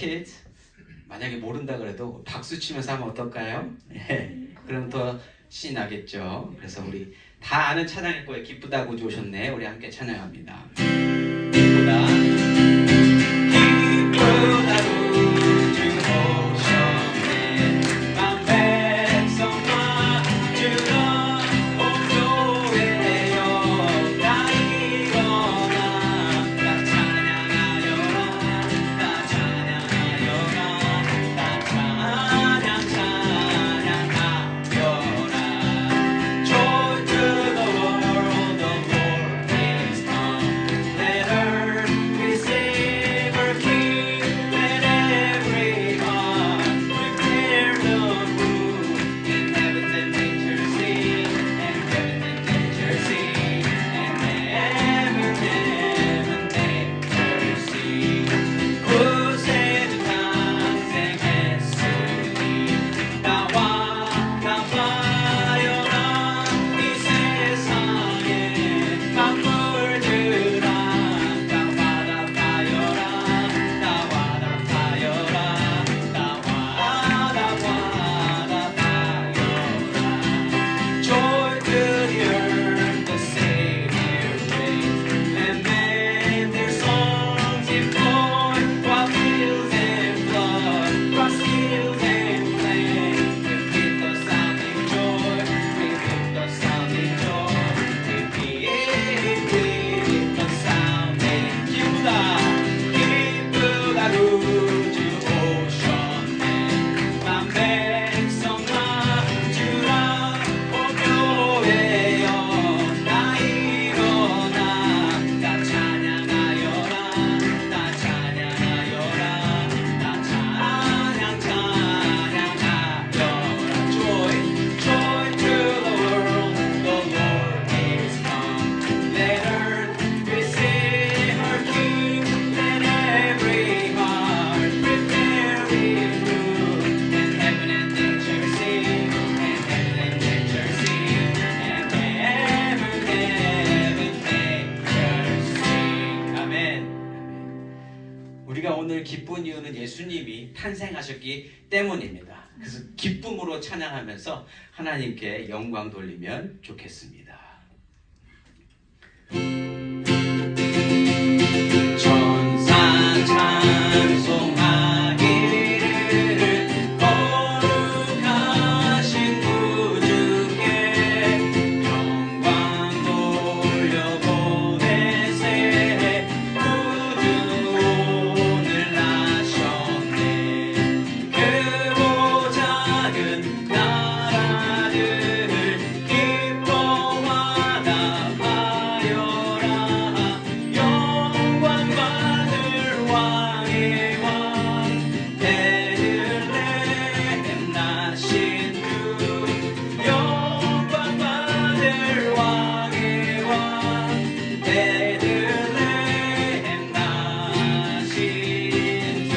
Kids 만약에 모른다 그래도 박수 치면서 하면 어떨까요? 그럼 더 신이 나겠죠. 그래서 우리 다 아는 찬양일 거예요. 기쁘다고 오셨네. 우리 함께 찬양합니다. 기쁘다. 기쁘다고 나온 이유는 예수님이 탄생하셨기 때문입니다. 그래서 기쁨으로 찬양하면서 하나님께 영광 돌리면 좋겠습니다. 천사 찬송하기를 거룩하신 구주께 영광 돌려보내세. 구주 오늘 나셨네. 크고 작은 나라들 기뻐하다 하여라. 영광 받을 왕의 왕 베들레헴 나신 주. 영광 받을 왕의 왕 베들레헴 나신 주.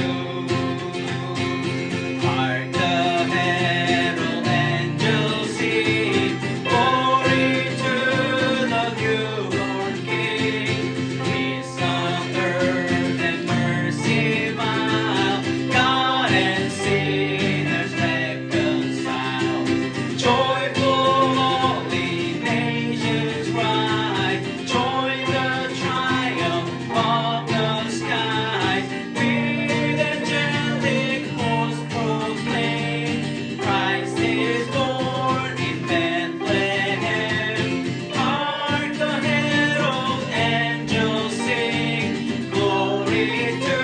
Hark the herald angels sing, glory to the newborn King. Peace on earth and mercy mild, God and sinners reconciled. Joyful holy nations cry, join the triumph of the skies. With angelic hosts proclaim, Christ is born in Bethlehem. Hark the herald angels sing, glory to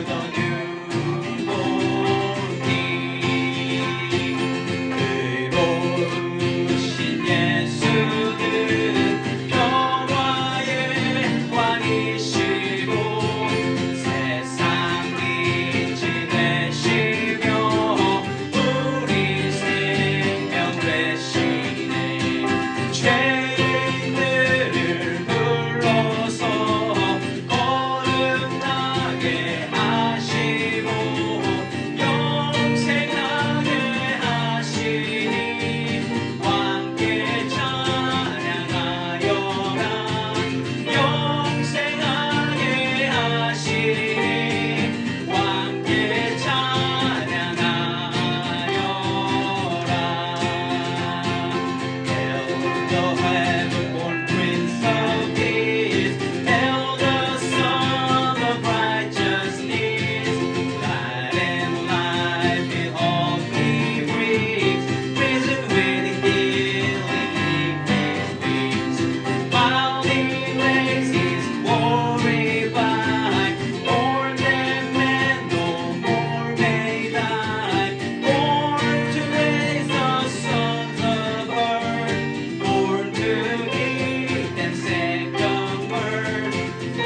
the newborn King. 의로우신 예수는 평화의 왕이시고 세상 빛이 되시며 우리 생명 되시네. 죄인들을 불러서 거듭나게 하시고 영생하게 하시니 왕께 찬양하여라. 영생하게 하시니 왕께 찬양하여라. Hail the heaven-born Prince of Peace, hail the Son of Righteousness. Light and life in all He brings, risen with healing in His wings. While He lays His glory by, born that man no more may die. Born to raise the sons of earth, born to give them second birth.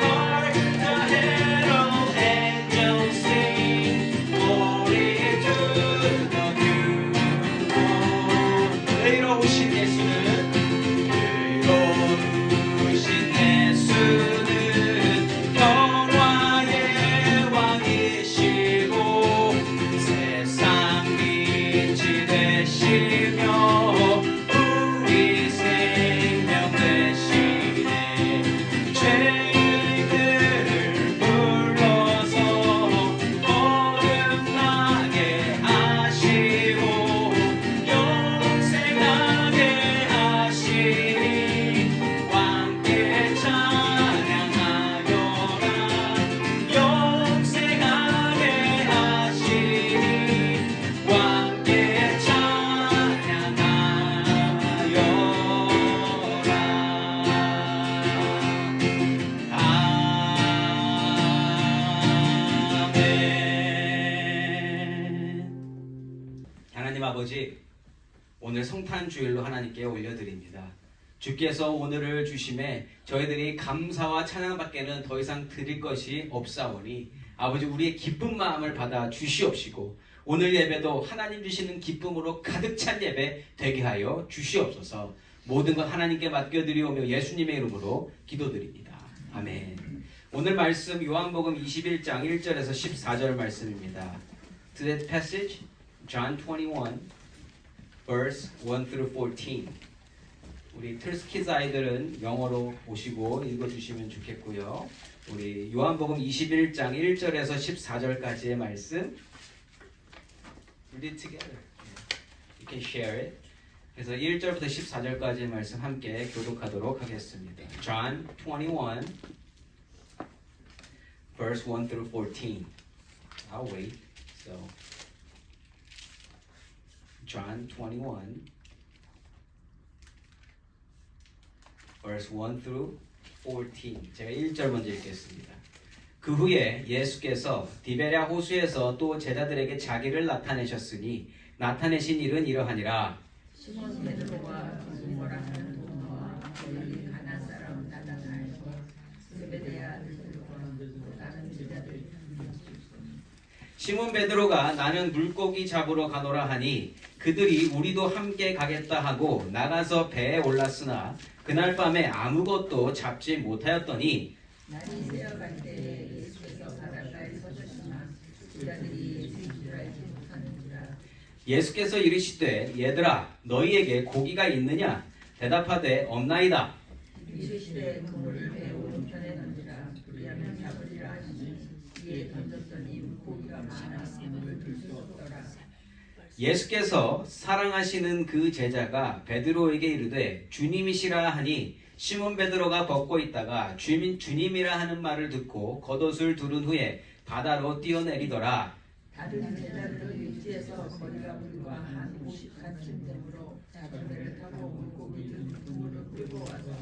Hark the herald angels sing, glory to the newborn. 의로우신 예수는 평화의 왕이시고 세상 빛이 되시며 우리 생명 되시네. 죄인들을 불러서 거듭나게 하시고 영생하게 하시니 왕께 찬양하여라. 영생하게 하시니 왕께 찬양하여라. 아멘. 하나님 아버지, 오늘 성탄 주일로 하나님께 올려드립니다. 주께서 오늘을 주심에 저희들이 감사와 찬양밖에는 더 이상 드릴 것이 없사오니 아버지 우리의 기쁜 마음을 받아 주시옵시고 오늘 예배도 하나님 주시는 기쁨으로 가득 찬 예배 되게 하여 주시옵소서. 모든 것 하나님께 맡겨드리오며 예수님의 이름으로 기도드립니다. 아멘. 오늘 말씀 요한복음 21장 1절에서 14절 말씀입니다. Today's passage, John 21, verse 1 through 14. 우리 틀스키즈 아이들은 영어로 보시고 읽어주시면 좋겠고요. 우리 요한복음 21장 1절에서 14절까지의 말씀 Read it together. You can share it. 그래서 1절부터 14절까지의 말씀 함께 교독하도록 하겠습니다. John 21 verse 1 through 14. I'll wait. So John 21 verse 1 through 14. 제가 1절 먼저 읽겠습니다. 그 후에 예수께서 디베랴 호수에서 또 제자들에게 자기를 나타내셨으니 나타내신 일은 이러하니라. 시몬 베드로와 디모라 하는 도마와 거기 가나 사람 나다나엘과 세베대의 아들들과 또 다른 제자들이 시몬 베드로가 나는 물고기 잡으러 가노라 하니 그들이 우리도 함께 가겠다 하고 나가서 배에 올랐으나 그날 밤에 아무것도 잡지 못하였더니 날이 새어갈 때에 예수께서 바닷가에 서셨으나 제자들이 예수인 줄 알지 못하는지라. 예수께서 이르시되 얘들아 너희에게 고기가 있느냐 대답하되 없나이다. 이르시되 그물을 배 오른편에 던지라. 그리하면 잡으리라 하시니 이에 던졌더니 물고기가 많아 그물을 들 수 없더라. 예수께서 사랑하시는 그 제자가 베드로에게 이르되 주님이시라 하니 시몬 베드로가 벗고 있다가 주님이라 하는 말을 듣고 겉옷을 두른 후에 바다로 뛰어내리더라. 다른 제자들은 육지에서 거리가 불과 한 50칸쯤 되므로 작은 배를 타고 물고기를 그물을 끌고 와서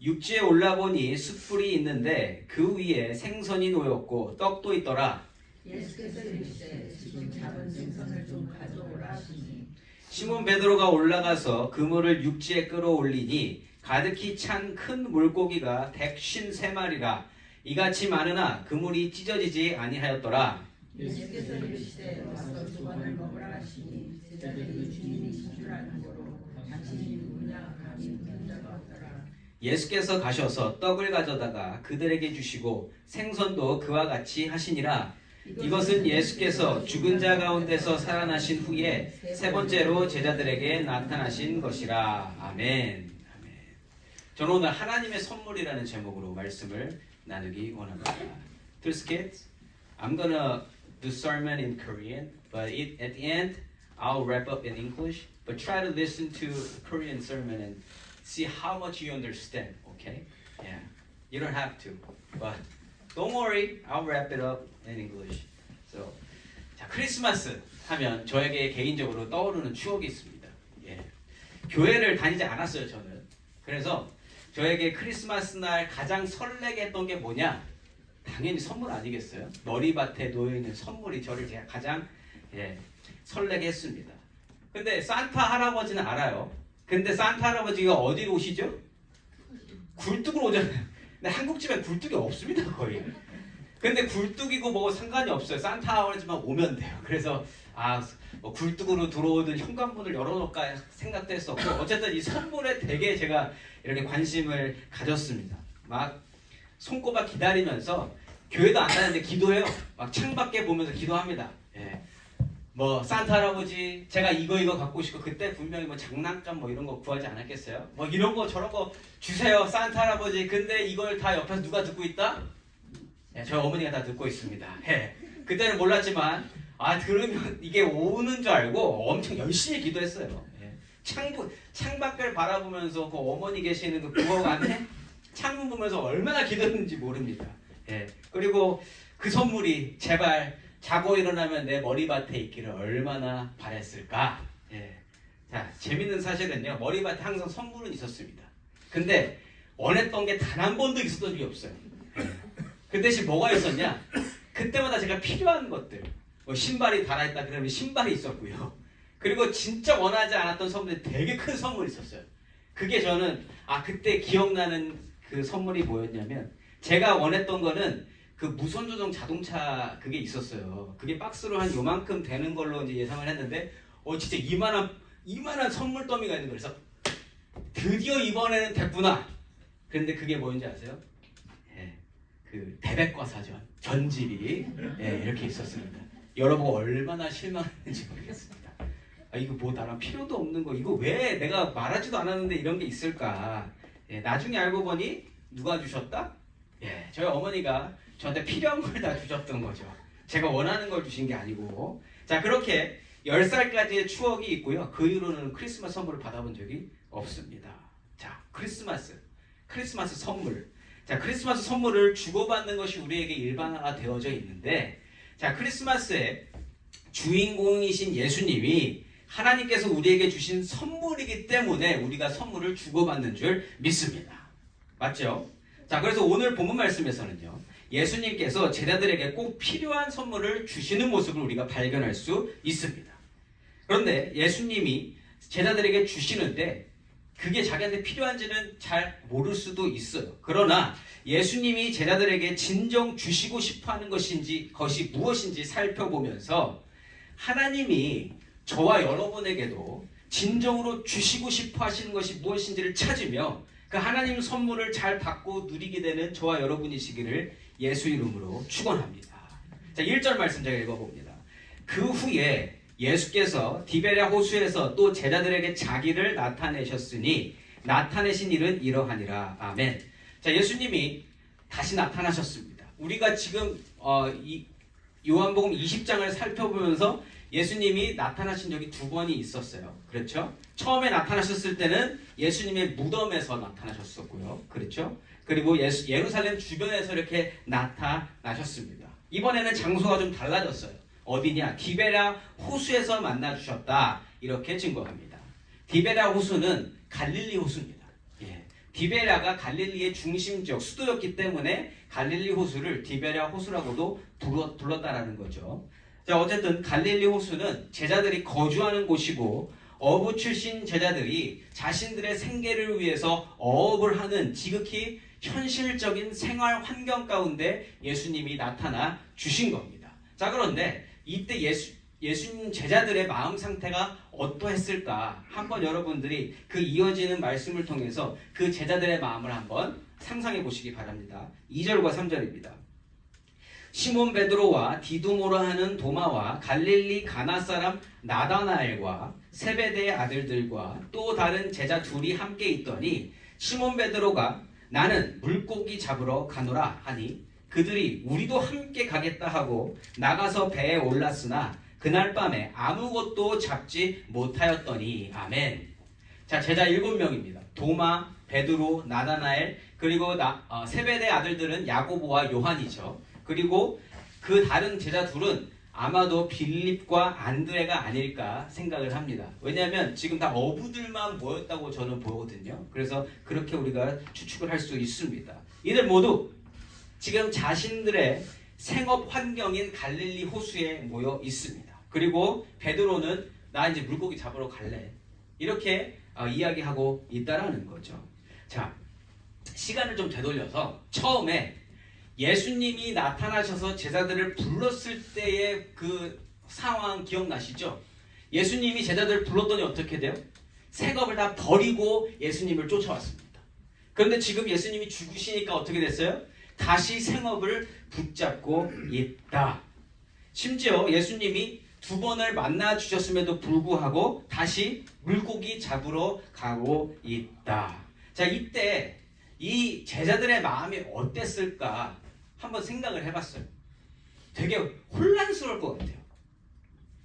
육지에 올라보니 숯불이 있는데 그 위에 생선이 놓였고 떡도 있더라. 예수께서 이르시되 지금 잡은 생선을 좀 가져오라 하시니 시몬 베드로가 올라가서 그물을 육지에 끌어올리니 가득히 찬 큰 물고기가 153마리라. 이같이 많으나 그물이 찢어지지 아니하였더라. 예수께서 이르시되 와서 조반을 먹으라 하시니 제자들이 주님이신 줄 아는 거로 당신이 누구냐 감히 묻는 자가 없더라. 예수께서 가셔서 떡을 가져다가 그들에게 주시고 생선도 그와 같이 하시니라. 이것은 예수께서 죽은 자 가운데서 살아나신 후에 세 번째로 제자들에게 나타나신 것이라. 아멘. 아멘. 저는 오늘 하나님의 선물이라는 제목으로 말씀을 나누기 원합니다. First kids, I'm gonna do sermon in Korean, but at the end I'll wrap up in English. But try to listen to Korean sermon and see how much you understand. Okay? Yeah. You don't have to, but don't worry, I'll wrap it up in English. So, 자, 크리스마스 하면 저에게 개인적으로 떠오르는 추억이 있습니다. 예. 교회를 다니지 않았어요, 저는. 그래서 저에게 크리스마스 날 가장 설레게 했던 게 뭐냐? 당연히 선물 아니겠어요? 머리밭에 놓여있는 선물이 저를 제가 가장 설레게 했습니다. 근데 산타 할아버지는 알아요. 근데 산타 할아버지가 어디로 오시죠? 굴뚝으로 오잖아요. 근데 한국집에 굴뚝이 없습니다, 거의. 근데 굴뚝이고 뭐 상관이 없어요. 산타 할아버지만 오면 돼요. 그래서 뭐 굴뚝으로 들어오는 현관문을 열어놓을까 생각도 했었고 어쨌든 이 선물에 되게 제가 이렇게 관심을 가졌습니다. 막 손꼽아 기다리면서 교회도 안 가는데 기도해요. 막 창밖에 보면서 기도합니다. 예. 뭐 산타 할아버지 제가 이거 갖고 싶고 그때 분명히 뭐 장난감 뭐 이런 거 구하지 않았겠어요? 뭐 이런 거 저런 거 주세요 산타 할아버지. 근데 이걸 다 옆에서 누가 듣고 있다? 예, 저희 어머니가 다 듣고 있습니다. 예. 그때는 몰랐지만 들으면 이게 오는 줄 알고 엄청 열심히 기도했어요. 예. 창밖을 바라보면서 그 어머니 계시는 그 부엌 안에 창문 보면서 얼마나 기도했는지 모릅니다. 예. 그리고 그 선물이 제발 자고 일어나면 내 머리밭에 있기를 얼마나 바랬을까. 예. 자, 재밌는 사실은요. 머리밭에 항상 선물은 있었습니다. 근데 원했던 게 단 한 번도 있었던 적이 없어요. 예. 그 대신 뭐가 있었냐? 그때마다 제가 필요한 것들. 뭐 신발이 달아있다 그러면 신발이 있었고요. 그리고 진짜 원하지 않았던 선물이 되게 큰 선물이 있었어요. 그게 저는 그때 기억나는 그 선물이 뭐였냐면 제가 원했던 거는 그 무선 조종 자동차 그게 있었어요. 그게 박스로 한 요만큼 되는 걸로 이제 예상을 했는데 진짜 이만한 선물 더미가 있는 거예요. 그래서 드디어 이번에는 됐구나. 그런데 그게 뭐인지 아세요? 그 대백과사전 전집이 이렇게 있었습니다. 여러분 얼마나 실망했는지 모르겠습니다. 이거 뭐 나랑 필요도 없는 거 이거 왜 내가 말하지도 않았는데 이런 게 있을까? 예, 나중에 알고 보니 누가 주셨다? 예, 저희 어머니가 저한테 필요한 걸 다 주셨던 거죠. 제가 원하는 걸 주신 게 아니고. 자, 그렇게 10살까지의 추억이 있고요. 그 이후로는 크리스마스 선물을 받아본 적이 없습니다. 자, 크리스마스 선물. 자, 크리스마스 선물을 주고받는 것이 우리에게 일반화가 되어져 있는데, 자, 크리스마스의 주인공이신 예수님이 하나님께서 우리에게 주신 선물이기 때문에 우리가 선물을 주고받는 줄 믿습니다. 맞죠? 자, 그래서 오늘 본문 말씀에서는요, 예수님께서 제자들에게 꼭 필요한 선물을 주시는 모습을 우리가 발견할 수 있습니다. 그런데 예수님이 제자들에게 주시는데 그게 자기한테 필요한지는 잘 모를 수도 있어요. 그러나 예수님이 제자들에게 진정 주시고 싶어하는 것이 무엇인지 살펴보면서 하나님이 저와 여러분에게도 진정으로 주시고 싶어 하시는 것이 무엇인지를 찾으며 그 하나님 선물을 잘 받고 누리게 되는 저와 여러분이시기를 예수 이름으로 축원합니다. 자, 1절 말씀 제가 읽어봅니다. 그 후에 예수께서 디베랴 호수에서 또 제자들에게 자기를 나타내셨으니 나타내신 일은 이러하니라. 아멘. 자, 예수님이 다시 나타나셨습니다. 우리가 지금 이 요한복음 20장을 살펴보면서 예수님이 나타나신 적이 2번이 있었어요. 그렇죠? 처음에 나타나셨을 때는 예수님의 무덤에서 나타나셨었고요. 그렇죠? 그리고 예루살렘 주변에서 이렇게 나타나셨습니다. 이번에는 장소가 좀 달라졌어요. 어디냐? 디베랴 호수에서 만나주셨다. 이렇게 증거합니다. 디베랴 호수는 갈릴리 호수입니다. 예. 디베랴가 갈릴리의 중심지역, 수도였기 때문에 갈릴리 호수를 디베랴 호수라고도 불렀다라는 거죠. 자, 어쨌든 갈릴리 호수는 제자들이 거주하는 곳이고 어부 출신 제자들이 자신들의 생계를 위해서 어업을 하는 지극히 현실적인 생활 환경 가운데 예수님이 나타나 주신 겁니다. 자, 그런데 이때 예수님 제자들의 마음 상태가 어떠했을까? 한번 여러분들이 그 이어지는 말씀을 통해서 그 제자들의 마음을 한번 상상해 보시기 바랍니다. 2절과 3절입니다. 시몬 베드로와 디두모라 하는 도마와 갈릴리 가나 사람 나다나엘과 세베대의 아들들과 또 다른 제자 둘이 함께 있더니 시몬 베드로가 나는 물고기 잡으러 가노라 하니 그들이 우리도 함께 가겠다 하고 나가서 배에 올랐으나 그날 밤에 아무것도 잡지 못하였더니. 아멘. 자, 제자 7명입니다. 도마, 베드로, 나다나엘, 그리고 세베대 아들들은 야고보와 요한이죠. 그리고 그 다른 제자 둘은 아마도 빌립과 안드레가 아닐까 생각을 합니다. 왜냐하면 지금 다 어부들만 모였다고 저는 보거든요. 그래서 그렇게 우리가 추측을 할 수 있습니다. 이들 모두 지금 자신들의 생업 환경인 갈릴리 호수에 모여 있습니다. 그리고 베드로는 나 이제 물고기 잡으러 갈래. 이렇게 이야기하고 있다라는 거죠. 자, 시간을 좀 되돌려서 처음에 예수님이 나타나셔서 제자들을 불렀을 때의 그 상황 기억나시죠? 예수님이 제자들을 불렀더니 어떻게 돼요? 생업을 다 버리고 예수님을 쫓아왔습니다. 그런데 지금 예수님이 죽으시니까 어떻게 됐어요? 다시 생업을 붙잡고 있다. 심지어 예수님이 2번을 만나 주셨음에도 불구하고 다시 물고기 잡으러 가고 있다. 자, 이때 이 제자들의 마음이 어땠을까 한번 생각을 해봤어요. 되게 혼란스러울 것 같아요.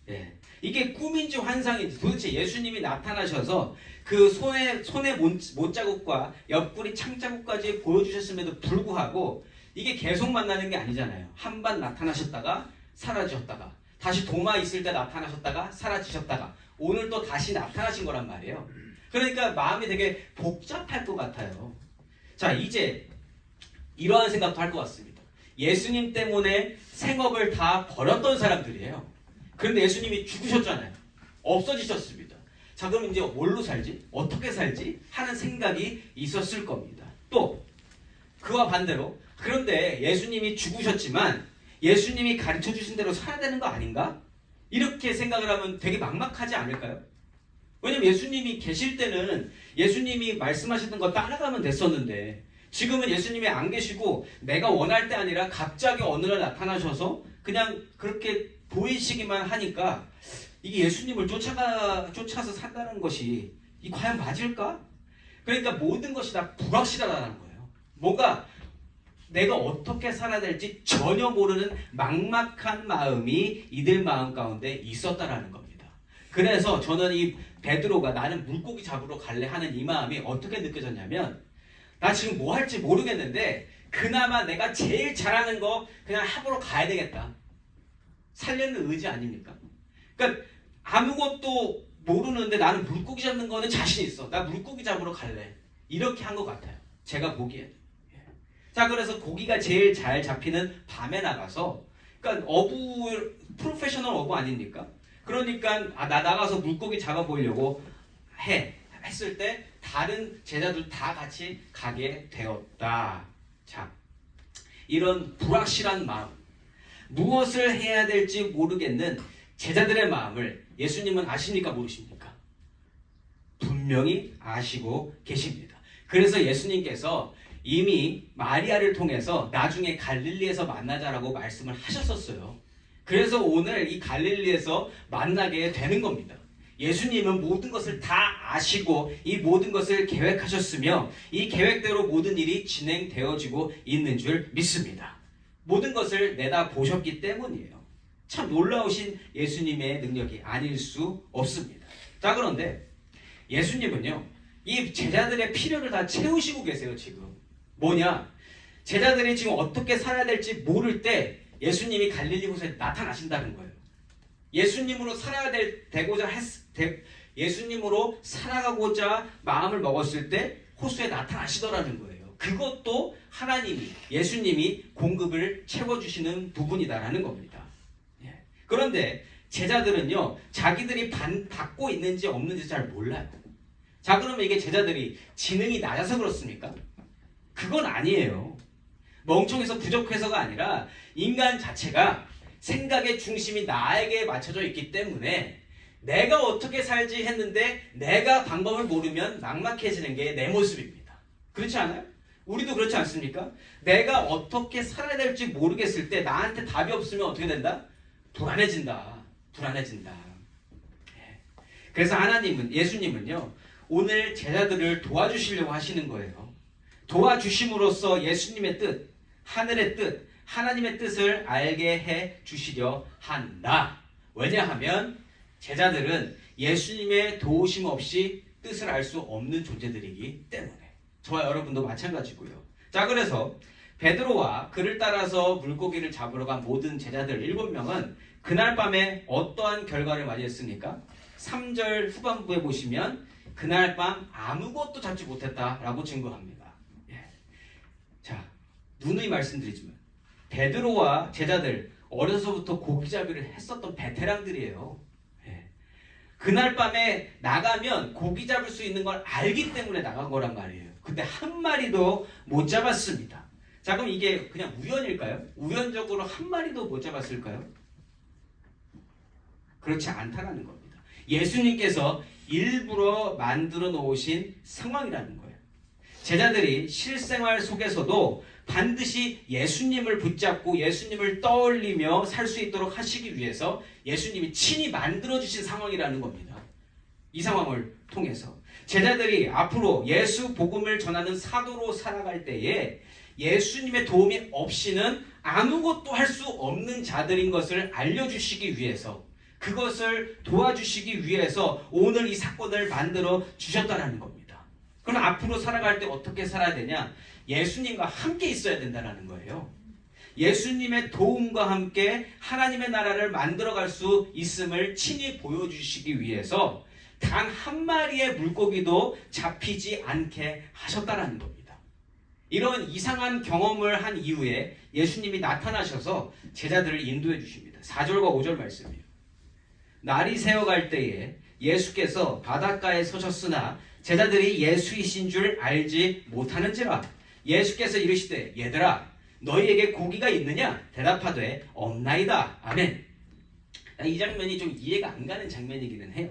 예. 이게 꿈인지 환상인지 도대체 예수님이 나타나셔서 그 손의 못자국과 옆구리 창자국까지 보여주셨음에도 불구하고 이게 계속 만나는 게 아니잖아요. 한 번 나타나셨다가 사라지셨다가 다시 도마 있을 때 나타나셨다가 사라지셨다가 오늘 또 다시 나타나신 거란 말이에요. 그러니까 마음이 되게 복잡할 것 같아요. 자, 이제 이러한 생각도 할 것 같습니다. 예수님 때문에 생업을 다 버렸던 사람들이에요. 그런데 예수님이 죽으셨잖아요. 없어지셨습니다. 자, 그럼 이제 뭘로 살지? 어떻게 살지? 하는 생각이 있었을 겁니다. 또 그와 반대로 그런데 예수님이 죽으셨지만 예수님이 가르쳐 주신 대로 살아야 되는 거 아닌가? 이렇게 생각을 하면 되게 막막하지 않을까요? 왜냐면 예수님이 계실 때는 예수님이 말씀하시던 거 따라가면 됐었는데 지금은 예수님이 안 계시고 내가 원할 때 아니라 갑자기 어느 날 나타나셔서 그냥 그렇게 보이시기만 하니까 이게 예수님을 쫓아서 산다는 것이 이 과연 맞을까? 그러니까 모든 것이 다 불확실하다는 거예요. 뭔가 내가 어떻게 살아야 될지 전혀 모르는 막막한 마음이 이들 마음 가운데 있었다라는 겁니다. 그래서 저는 이 베드로가 나는 물고기 잡으러 갈래 하는 이 마음이 어떻게 느껴졌냐면, 나 지금 뭐 할지 모르겠는데 그나마 내가 제일 잘하는 거 그냥 하러 가야 되겠다. 살려는 의지 아닙니까? 그러니까 아무것도 모르는데 나는 물고기 잡는 거는 자신 있어. 나 물고기 잡으러 갈래. 이렇게 한 것 같아요. 제가 보기에는. 자, 그래서 고기가 제일 잘 잡히는 밤에 나가서, 그러니까 프로페셔널 어부 아닙니까? 그러니까 나 나가서 물고기 잡아보려고 했을 때 다른 제자들 다 같이 가게 되었다. 자, 이런 불확실한 마음, 무엇을 해야 될지 모르겠는 제자들의 마음을 예수님은 아십니까 모르십니까? 분명히 아시고 계십니다. 그래서 예수님께서 이미 마리아를 통해서 나중에 갈릴리에서 만나자라고 말씀을 하셨었어요. 그래서 오늘 이 갈릴리에서 만나게 되는 겁니다. 예수님은 모든 것을 다 아시고 이 모든 것을 계획하셨으며 이 계획대로 모든 일이 진행되어지고 있는 줄 믿습니다. 모든 것을 내다보셨기 때문이에요. 참 놀라우신 예수님의 능력이 아닐 수 없습니다. 자, 그런데 예수님은요, 이 제자들의 필요를 다 채우시고 계세요. 지금 뭐냐, 제자들이 지금 어떻게 살아야 될지 모를 때 예수님이 갈릴리 호수에 나타나신다는 거예요. 예수님으로 살아야 예수님으로 살아가고자 마음을 먹었을 때 호수에 나타나시더라는 거예요. 그것도 하나님이, 예수님이 공급을 채워주시는 부분이다라는 겁니다. 그런데 제자들은요, 자기들이 받고 있는지 없는지 잘 몰라요. 자, 그러면 이게 제자들이 지능이 낮아서 그렇습니까? 그건 아니에요. 멍청해서 부족해서가 아니라 인간 자체가 생각의 중심이 나에게 맞춰져 있기 때문에 내가 어떻게 살지 했는데 내가 방법을 모르면 막막해지는 게 내 모습입니다. 그렇지 않아요? 우리도 그렇지 않습니까? 내가 어떻게 살아야 될지 모르겠을 때 나한테 답이 없으면 어떻게 된다? 불안해진다. 그래서 예수님은요, 오늘 제자들을 도와주시려고 하시는 거예요. 도와주심으로써 예수님의 뜻, 하늘의 뜻, 하나님의 뜻을 알게 해 주시려 한다. 왜냐하면 제자들은 예수님의 도우심 없이 뜻을 알 수 없는 존재들이기 때문에. 저와 여러분도 마찬가지고요. 자, 그래서 베드로와 그를 따라서 물고기를 잡으러 간 모든 제자들 7명은 그날 밤에 어떠한 결과를 맞이했습니까? 3절 후반부에 보시면 그날 밤 아무것도 잡지 못했다라고 증거합니다. 자, 누누이 말씀드리지만 베드로와 제자들 어려서부터 고기잡이를 했었던 베테랑들이에요. 그날 밤에 나가면 고기 잡을 수 있는 걸 알기 때문에 나간 거란 말이에요. 근데 한 마리도 못 잡았습니다. 자, 그럼 이게 그냥 우연일까요? 우연적으로 한 마리도 못 잡았을까요? 그렇지 않다라는 겁니다. 예수님께서 일부러 만들어 놓으신 상황이라는 거예요. 제자들이 실생활 속에서도 반드시 예수님을 붙잡고 예수님을 떠올리며 살 수 있도록 하시기 위해서 예수님이 친히 만들어주신 상황이라는 겁니다. 이 상황을 통해서 제자들이 앞으로 예수 복음을 전하는 사도로 살아갈 때에 예수님의 도움이 없이는 아무것도 할 수 없는 자들인 것을 알려주시기 위해서, 그것을 도와주시기 위해서 오늘 이 사건을 만들어 주셨다는 겁니다. 그럼 앞으로 살아갈 때 어떻게 살아야 되냐? 예수님과 함께 있어야 된다는 거예요. 예수님의 도움과 함께 하나님의 나라를 만들어갈 수 있음을 친히 보여주시기 위해서 단 한 마리의 물고기도 잡히지 않게 하셨다는 겁니다. 이런 이상한 경험을 한 이후에 예수님이 나타나셔서 제자들을 인도해 주십니다. 4절과 5절 말씀이에요. 날이 새어갈 때에 예수께서 바닷가에 서셨으나 제자들이 예수이신 줄 알지 못하는지라. 예수께서 이르시되 얘들아 너희에게 고기가 있느냐? 대답하되 없나이다. 아멘. 이 장면이 좀 이해가 안 가는 장면이기는 해요.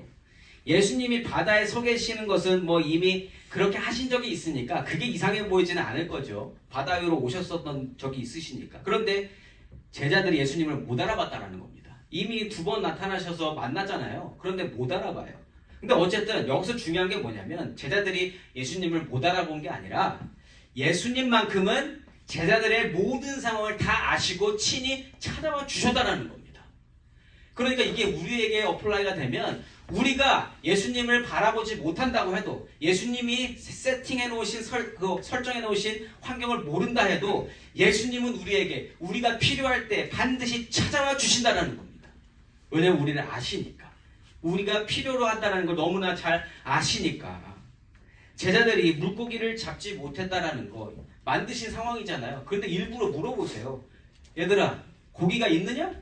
예수님이 바다에 서 계시는 것은 뭐 이미 그렇게 하신 적이 있으니까 그게 이상해 보이지는 않을 거죠. 바다 위로 오셨었던 적이 있으시니까. 그런데 제자들이 예수님을 못 알아봤다라는 겁니다. 이미 2번 나타나셔서 만나잖아요. 그런데 못 알아봐요. 근데 어쨌든 여기서 중요한 게 뭐냐면 제자들이 예수님을 못 알아본 게 아니라 예수님만큼은 제자들의 모든 상황을 다 아시고 친히 찾아와 주셨다라는 겁니다. 그러니까 이게 우리에게 어플라이가 되면 우리가 예수님을 바라보지 못한다고 해도 예수님이 세팅해 놓으신 설정해 놓으신 환경을 모른다 해도 예수님은 우리에게 우리가 필요할 때 반드시 찾아와 주신다라는 겁니다. 왜냐하면 우리를 아시니까. 우리가 필요로 한다는 걸 너무나 잘 아시니까. 제자들이 물고기를 잡지 못했다라는 거 만드신 상황이잖아요. 그런데 일부러 물어보세요. 얘들아, 고기가 있느냐?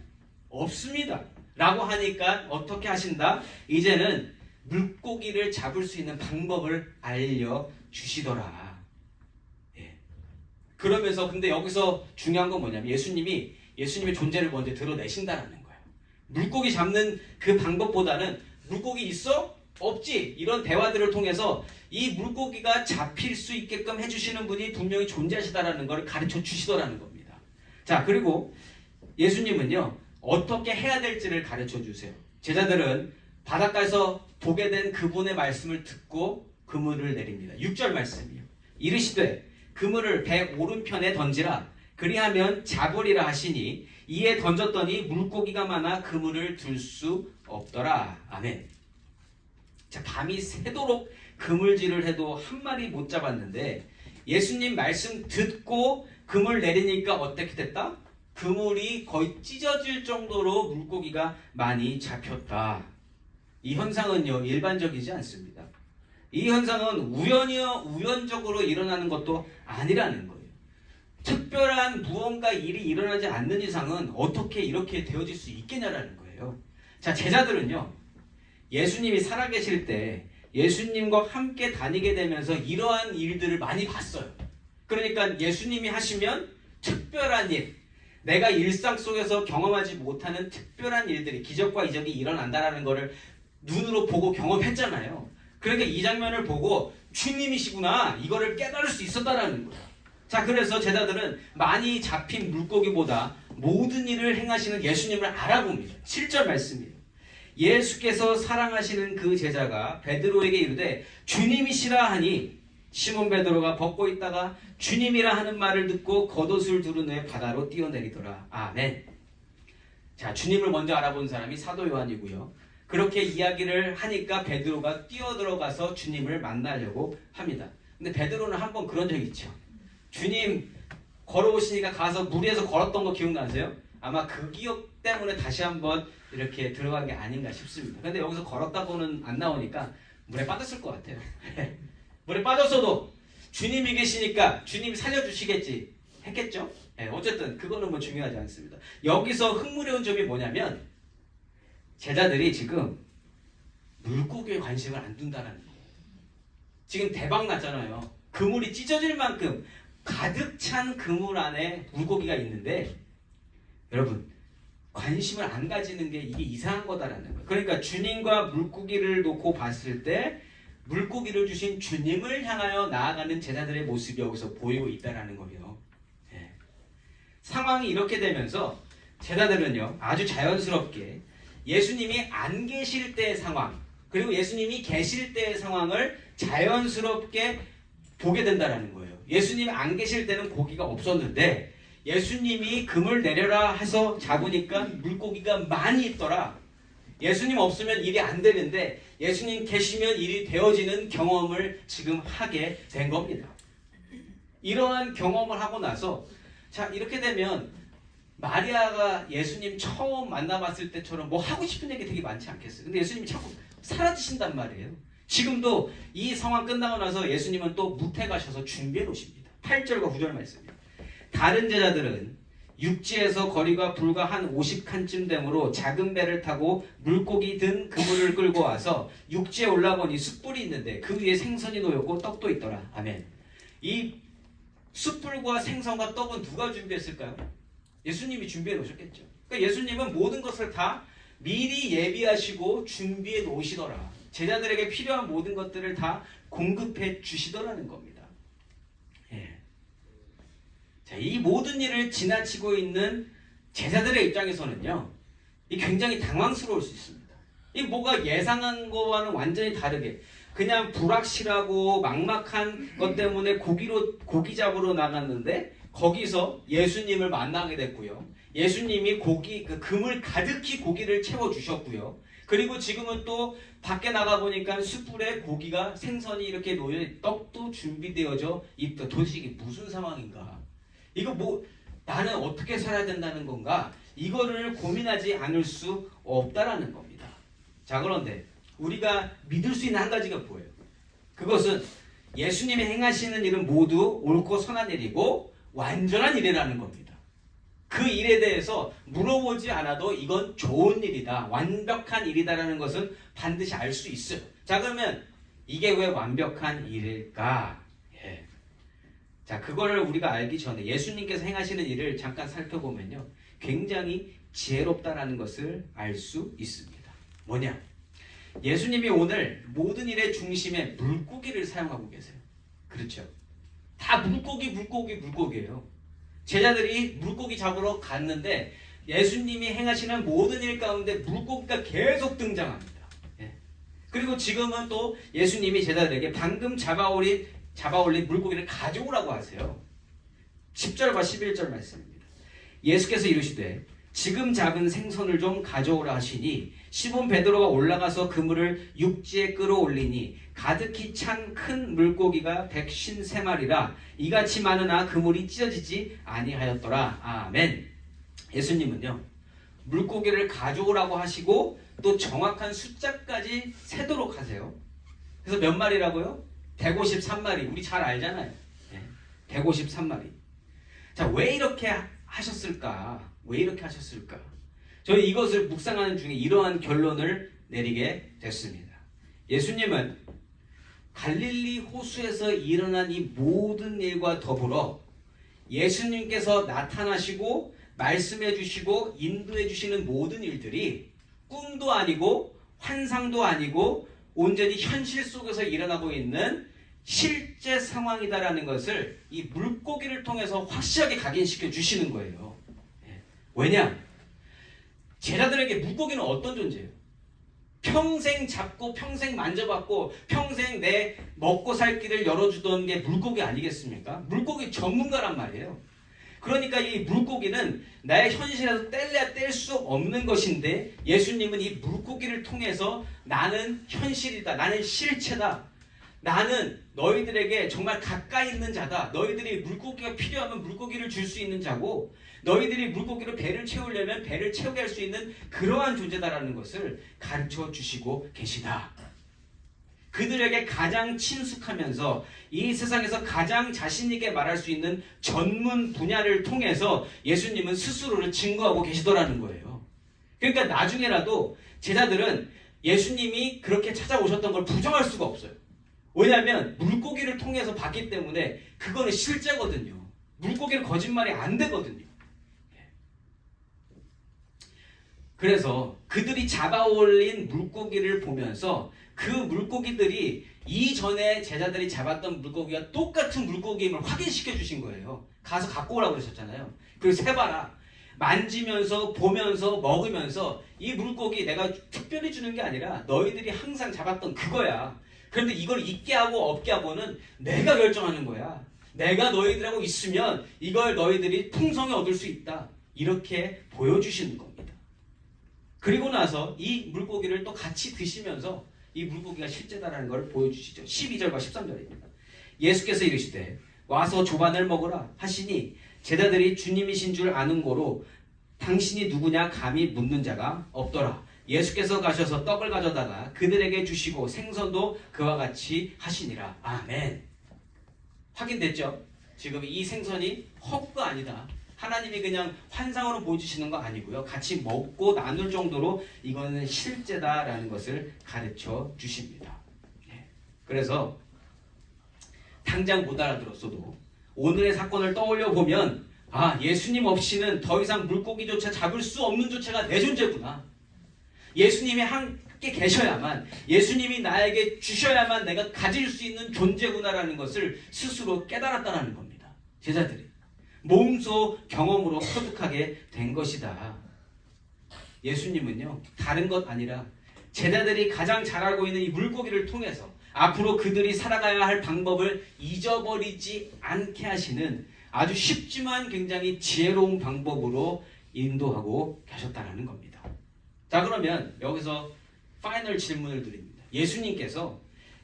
없습니다. 라고 하니까 어떻게 하신다? 이제는 물고기를 잡을 수 있는 방법을 알려주시더라. 예. 그러면서 근데 여기서 중요한 건 뭐냐면 예수님의 존재를 먼저 드러내신다라는 거예요. 물고기 잡는 그 방법보다는 물고기 있어? 없지? 이런 대화들을 통해서 이 물고기가 잡힐 수 있게끔 해주시는 분이 분명히 존재하시다라는 걸 가르쳐 주시더라는 겁니다. 자, 그리고 예수님은요, 어떻게 해야 될지를 가르쳐 주세요. 제자들은 바닷가에서 보게 된 그분의 말씀을 듣고 그물을 내립니다. 6절 말씀이요. 이르시되 그물을 배 오른편에 던지라. 그리하면 잡으리라 하시니 이에 던졌더니 물고기가 많아 그물을 들 수 없더라. 아멘. 자, 밤이 새도록 그물질을 해도 한 마리 못 잡았는데 예수님 말씀 듣고 그물 내리니까 어떻게 됐다? 그물이 거의 찢어질 정도로 물고기가 많이 잡혔다. 이 현상은요, 일반적이지 않습니다. 이 현상은 우연적으로 일어나는 것도 아니라는 거예요. 특별한 무언가 일이 일어나지 않는 이상은 어떻게 이렇게 되어질 수 있겠냐라는 거예요. 자, 제자들은요, 예수님이 살아계실 때 예수님과 함께 다니게 되면서 이러한 일들을 많이 봤어요. 그러니까 예수님이 하시면 특별한 일, 내가 일상 속에서 경험하지 못하는 특별한 일들이, 기적과 이적이 일어난다라는 것을 눈으로 보고 경험했잖아요. 그러니까 이 장면을 보고 주님이시구나, 이거를 깨달을 수 있었다라는 거예요. 자, 그래서 제자들은 많이 잡힌 물고기보다 모든 일을 행하시는 예수님을 알아봅니다. 7절 말씀이에요. 예수께서 사랑하시는 그 제자가 베드로에게 이르되 주님이시라 하니 시몬 베드로가 벗고 있다가 주님이라 하는 말을 듣고 겉옷을 두른 후에 바다로 뛰어내리더라. 아멘. 자, 주님을 먼저 알아본 사람이 사도 요한이고요. 그렇게 이야기를 하니까 베드로가 뛰어들어가서 주님을 만나려고 합니다. 근데 베드로는 한번 그런 적이 있죠. 주님 걸어오시니까 가서 무리에서 걸었던 거 기억나세요? 아마 그 기억 때문에 다시 한번 이렇게 들어간 게 아닌가 싶습니다. 근데 여기서 걸었다고는 안 나오니까 물에 빠졌을 것 같아요. 물에 빠졌어도 주님이 계시니까 주님이 살려주시겠지 했겠죠? 네, 어쨌든 그거는 뭐 중요하지 않습니다. 여기서 흥미로운 점이 뭐냐면 제자들이 지금 물고기에 관심을 안 둔다는 거예요. 지금 대박 났잖아요. 그물이 찢어질 만큼 가득 찬 그물 안에 물고기가 있는데 여러분, 관심을 안 가지는 게 이게 이상한 거다라는 거예요. 그러니까 주님과 물고기를 놓고 봤을 때 물고기를 주신 주님을 향하여 나아가는 제자들의 모습이 여기서 보이고 있다라는 거예요. 네. 상황이 이렇게 되면서 제자들은요, 아주 자연스럽게 예수님이 안 계실 때의 상황, 그리고 예수님이 계실 때의 상황을 자연스럽게 보게 된다라는 거예요. 예수님이 안 계실 때는 고기가 없었는데 예수님이 그물 내려라 해서 잡으니까 물고기가 많이 있더라. 예수님 없으면 일이 안 되는데 예수님 계시면 일이 되어지는 경험을 지금 하게 된 겁니다. 이러한 경험을 하고 나서 자, 이렇게 되면 마리아가 예수님 처음 만나봤을 때처럼 뭐 하고 싶은 얘기 되게 많지 않겠어요? 근데 예수님이 자꾸 사라지신단 말이에요. 지금도 이 상황 끝나고 나서 예수님은 또 무태 가셔서 준비해 놓으십니다. 8절과 9절 말씀입니다. 다른 제자들은 육지에서 거리가 불과 한 50칸쯤 되므로 작은 배를 타고 물고기 든 그물을 끌고 와서 육지에 올라보니 숯불이 있는데 그 위에 생선이 놓였고 떡도 있더라. 아멘. 이 숯불과 생선과 떡은 누가 준비했을까요? 예수님이 준비해 놓으셨겠죠. 그러니까 예수님은 모든 것을 다 미리 예비하시고 준비해 놓으시더라. 제자들에게 필요한 모든 것들을 다 공급해 주시더라는 겁니다. 예. 자, 이 모든 일을 지나치고 있는 제자들의 입장에서는요, 이 굉장히 당황스러울 수 있습니다. 이 뭐가 예상한 거와는 완전히 다르게 그냥 불확실하고 막막한 것 때문에 고기 잡으러 나갔는데 거기서 예수님을 만나게 됐고요. 예수님이 그물 가득히 고기를 채워 주셨고요. 그리고 지금은 또 밖에 나가 보니까 숯불에 고기가 생선이 이렇게 놓여 떡도 준비되어져 있다. 도대체 이게 무슨 상황인가? 이거 뭐 나는 어떻게 살아야 된다는 건가? 이거를 고민하지 않을 수 없다라는 겁니다. 자, 그런데 우리가 믿을 수 있는 한 가지가 뭐예요? 그것은 예수님이 행하시는 일은 모두 옳고 선한 일이고 완전한 일이라는 겁니다. 그 일에 대해서 물어보지 않아도 이건 좋은 일이다, 완벽한 일이다라는 것은 반드시 알 수 있어요. 자, 그러면 이게 왜 완벽한 일일까? 예. 자, 그거를 우리가 알기 전에 예수님께서 행하시는 일을 잠깐 살펴보면요, 굉장히 지혜롭다라는 것을 알 수 있습니다. 뭐냐? 예수님이 오늘 모든 일의 중심에 물고기를 사용하고 계세요. 그렇죠? 다 물고기예요. 제자들이 물고기 잡으러 갔는데 예수님이 행하시는 모든 일 가운데 물고기가 계속 등장합니다. 예. 그리고 지금은 또 예수님이 제자들에게 방금 잡아올린 물고기를 가져오라고 하세요. 10절과 11절 말씀입니다. 예수께서 이르시되 지금 잡은 생선을 좀 가져오라 하시니 시몬 베드로가 올라가서 그물을 육지에 끌어올리니 가득히 찬 큰 물고기가 153마리라 이같이 많으나 그물이 찢어지지 아니하였더라. 아멘. 예수님은요, 물고기를 가져오라고 하시고 또 정확한 숫자까지 세도록 하세요. 그래서 몇 마리라고요? 153마리. 우리 잘 알잖아요. 153마리. 자, 왜 이렇게 하셨을까? 저희 이것을 묵상하는 중에 이러한 결론을 내리게 됐습니다. 예수님은 갈릴리 호수에서 일어난 이 모든 일과 더불어 예수님께서 나타나시고 말씀해 주시고 인도해 주시는 모든 일들이 꿈도 아니고 환상도 아니고 온전히 현실 속에서 일어나고 있는 실제 상황이다라는 것을 이 물고기를 통해서 확실하게 각인시켜 주시는 거예요. 왜냐? 제자들에게 물고기는 어떤 존재예요? 평생 잡고 평생 만져봤고 평생 내 먹고 살 길을 열어주던 게 물고기 아니겠습니까? 물고기 전문가란 말이에요. 그러니까 이 물고기는 나의 현실에서 뗄래야 뗄 수 없는 것인데 예수님은 이 물고기를 통해서 나는 현실이다, 나는 실체다, 나는 너희들에게 정말 가까이 있는 자다, 너희들이 물고기가 필요하면 물고기를 줄 수 있는 자고 너희들이 물고기로 배를 채우려면 배를 채우게 할 수 있는 그러한 존재다라는 것을 가르쳐 주시고 계시다. 그들에게 가장 친숙하면서 이 세상에서 가장 자신 있게 말할 수 있는 전문 분야를 통해서 예수님은 스스로를 증거하고 계시더라는 거예요. 그러니까 나중에라도 제자들은 예수님이 그렇게 찾아오셨던 걸 부정할 수가 없어요. 왜냐하면 물고기를 통해서 봤기 때문에 그거는 실제거든요. 물고기는 거짓말이 안 되거든요. 그래서 그들이 잡아올린 물고기를 보면서 그 물고기들이 이전에 제자들이 잡았던 물고기와 똑같은 물고기임을 확인시켜 주신 거예요. 가서 갖고 오라고 그러셨잖아요. 그리고 세봐라. 만지면서 보면서 먹으면서 이 물고기 내가 특별히 주는 게 아니라 너희들이 항상 잡았던 그거야. 그런데 이걸 있게 하고 없게 하고는 내가 결정하는 거야. 내가 너희들하고 있으면 이걸 너희들이 풍성히 얻을 수 있다. 이렇게 보여주시는 겁니다. 그리고 나서 이 물고기를 또 같이 드시면서 이 물고기가 실제다라는 걸 보여주시죠. 12절과 13절입니다. 예수께서 이르시되 와서 조반을 먹으라 하시니 제자들이 주님이신 줄 아는 고로 당신이 누구냐 감히 묻는 자가 없더라. 예수께서 가셔서 떡을 가져다가 그들에게 주시고 생선도 그와 같이 하시니라. 아멘. 확인됐죠? 지금 이 생선이 허구가 아니다. 하나님이 그냥 환상으로 보여주시는 거 아니고요. 같이 먹고 나눌 정도로 이거는 실제다라는 것을 가르쳐 주십니다. 그래서 당장 못 알아들었어도 오늘의 사건을 떠올려 보면 예수님 없이는 더 이상 물고기조차 잡을 수 없는 조차가 내 존재구나. 예수님이 함께 계셔야만, 예수님이 나에게 주셔야만 내가 가질 수 있는 존재구나라는 것을 스스로 깨달았다는 겁니다. 제자들이 몸소 경험으로 터득하게 된 것이다. 예수님은요, 다른 것 아니라 제자들이 가장 잘 알고 있는 이 물고기를 통해서 앞으로 그들이 살아가야 할 방법을 잊어버리지 않게 하시는 아주 쉽지만 굉장히 지혜로운 방법으로 인도하고 계셨다는 겁니다. 자, 그러면 여기서 파이널 질문을 드립니다. 예수님께서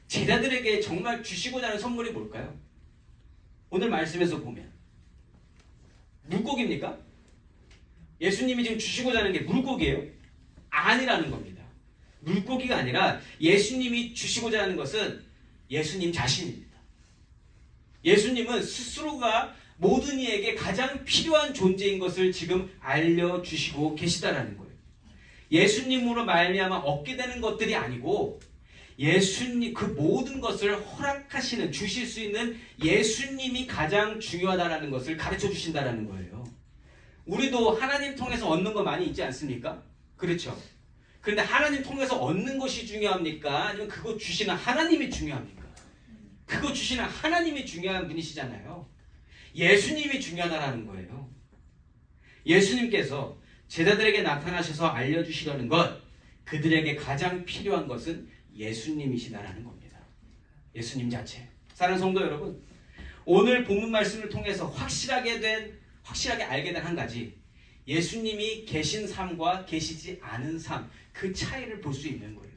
제자들에게 정말 주시고자 하는 선물이 뭘까요? 오늘 말씀에서 보면 물고기입니까? 예수님이 지금 주시고자 하는 게 물고기예요? 아니라는 겁니다. 물고기가 아니라 예수님이 주시고자 하는 것은 예수님 자신입니다. 예수님은 스스로가 모든 이에게 가장 필요한 존재인 것을 지금 알려주시고 계시다라는 거예요. 예수님으로 말미암아 얻게 되는 것들이 아니고 예수님 그 모든 것을 허락하시는 주실 수 있는 예수님이 가장 중요하다라는 것을 가르쳐 주신다라는 거예요. 우리도 하나님 통해서 얻는 거 많이 있지 않습니까? 그렇죠? 그런데 하나님 통해서 얻는 것이 중요합니까? 아니면 그거 주시는 하나님이 중요합니까? 그거 주시는 하나님이 중요한 분이시잖아요. 예수님이 중요하다라는 거예요. 예수님께서 제자들에게 나타나셔서 알려주시려는 것, 그들에게 가장 필요한 것은 예수님이시다라는 겁니다. 예수님 자체. 사랑하는 성도 여러분, 오늘 본문 말씀을 통해서 확실하게 알게 된 한 가지, 예수님이 계신 삶과 계시지 않은 삶, 그 차이를 볼 수 있는 거예요.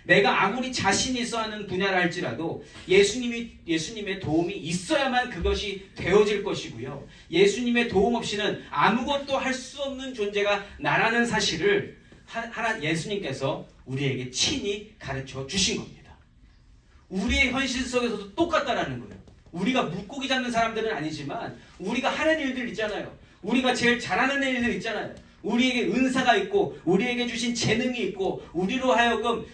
내가 아무리 자신 있어 하는 분야라 할지라도 예수님의 도움이 있어야만 그것이 되어질 것이고요. 예수님의 도움 없이는 아무것도 할 수 없는 존재가 나라는 사실을 예수님께서 우리에게 친히 가르쳐 주신 겁니다. 우리의 현실 속에서도 똑같다라는 거예요. 우리가 물고기 잡는 사람들은 아니지만 우리가 하는 일들 있잖아요. 우리가 제일 잘하는 일들 있잖아요. 우리에게 은사가 있고 우리에게 주신 재능이 있고 우리로 하여금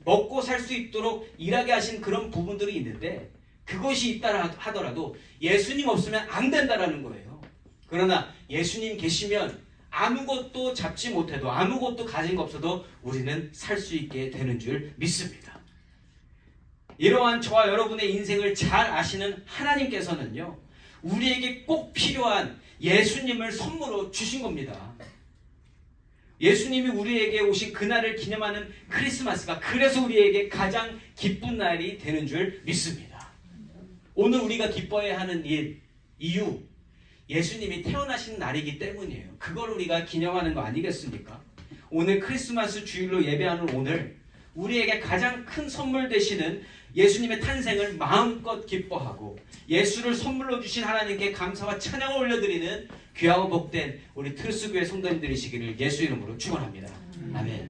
먹고 살 수 있도록 일하게 하신 그런 부분들이 있는데 그것이 있다 하더라도 예수님 없으면 안 된다라는 거예요. 그러나 예수님 계시면 아무것도 잡지 못해도 아무것도 가진 거 없어도 우리는 살 수 있게 되는 줄 믿습니다. 이러한 저와 여러분의 인생을 잘 아시는 하나님께서는요, 우리에게 꼭 필요한 예수님을 선물로 주신 겁니다. 예수님이 우리에게 오신 그날을 기념하는 크리스마스가 그래서 우리에게 가장 기쁜 날이 되는 줄 믿습니다. 오늘 우리가 기뻐해야 하는 이유, 예수님이 태어나신 날이기 때문이에요. 그걸 우리가 기념하는 거 아니겠습니까? 오늘 크리스마스 주일로 예배하는 오늘 우리에게 가장 큰 선물 되시는 예수님의 탄생을 마음껏 기뻐하고 예수를 선물로 주신 하나님께 감사와 찬양을 올려드리는 귀하고 복된 우리 트루스교회 성도님들이시기를 예수 이름으로 축원합니다. 아멘.